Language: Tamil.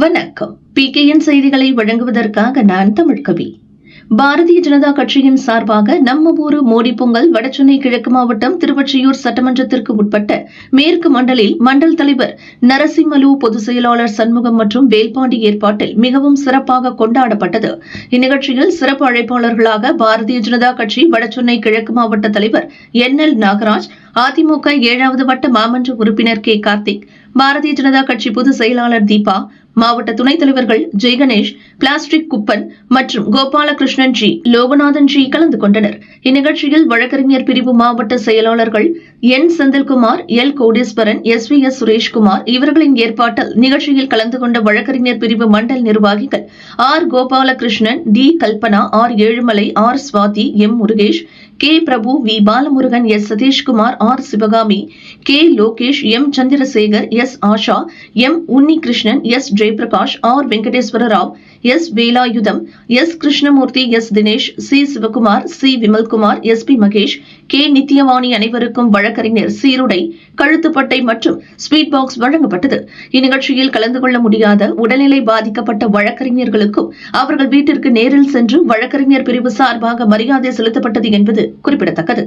வணக்கம். PKN செய்திகளை வழங்குவதற்காக நான் தமிழ்கவி. பாரதிய ஜனதா கட்சியின் சார்பாக நம்ம ஊரு மோடி பொங்கல் வடசென்னை கிழக்கு மாவட்டம் திருவொற்றியூர் சட்டமன்றத்திற்கு உட்பட்ட மேற்கு மண்டலில் மண்டல் தலைவர் நரசிம்மலு, பொதுச் செயலாளர் சண்முகம் மற்றும் வேல்பாண்டி ஏற்பாட்டில் மிகவும் சிறப்பாக கொண்டாடப்பட்டது. இந்நிகழ்ச்சியில் சிறப்பு அழைப்பாளர்களாக பாரதிய ஜனதா கட்சி வடசென்னை கிழக்கு மாவட்ட தலைவர் NL நாகராஜ், அதிமுக 7வது வட்ட மாமன்ற உறுப்பினர் K கார்த்திக், பாரதிய ஜனதா கட்சி பொதுச் செயலாளர் தீபா, மாவட்ட துணைத் தலைவர்கள் ஜெய்கணேஷ், பிளாஸ்டிக் குப்பன் மற்றும் கோபாலகிருஷ்ணன் ஜி, லோகநாதன் ஜி கலந்து கொண்டனர். இந்நிகழ்ச்சியில் வழக்கறிஞர் பிரிவு மாவட்ட செயலாளர்கள் N செந்தில்குமார், L கோடீஸ்வரன், SVS சுரேஷ்குமார் இவர்களின் ஏற்பாட்டில் நிகழ்ச்சியில் கலந்து கொண்ட வழக்கறிஞர் பிரிவு மண்டல் நிர்வாகிகள் R Gopalakrishnan, D Kalpana, R Ezhumalai, R Swathi, M Murugesh, K பிரபு, V Balamurugan, S Satishkumar, R Sivakami, K Lokesh, M Chandrasekhar, S Asha, M Unnikrishnan, S Jayaprakash, R Venkateswara Rao, S Velayutham, S Krishnamurthy, S Dinesh, C Sivakumar, C Vimal Kumar, SP Mahesh, K Nithyavani அனைவருக்கும் வழக்கறிஞர் சீருடை, கழுத்துப்பட்டை மற்றும் ஸ்வீட் பாக்ஸ் வழங்கப்பட்டது. இந்நிகழ்ச்சியில் கலந்து கொள்ள முடியாத உடல்நிலை பாதிக்கப்பட்ட வழக்கறிஞர்களுக்கும் அவர்கள் வீட்டிற்கு நேரில் சென்று வழக்கறிஞர் பிரிவு சார்பாக மரியாதை செலுத்தப்பட்டது என்பது குறிப்பிடத்தக்கது.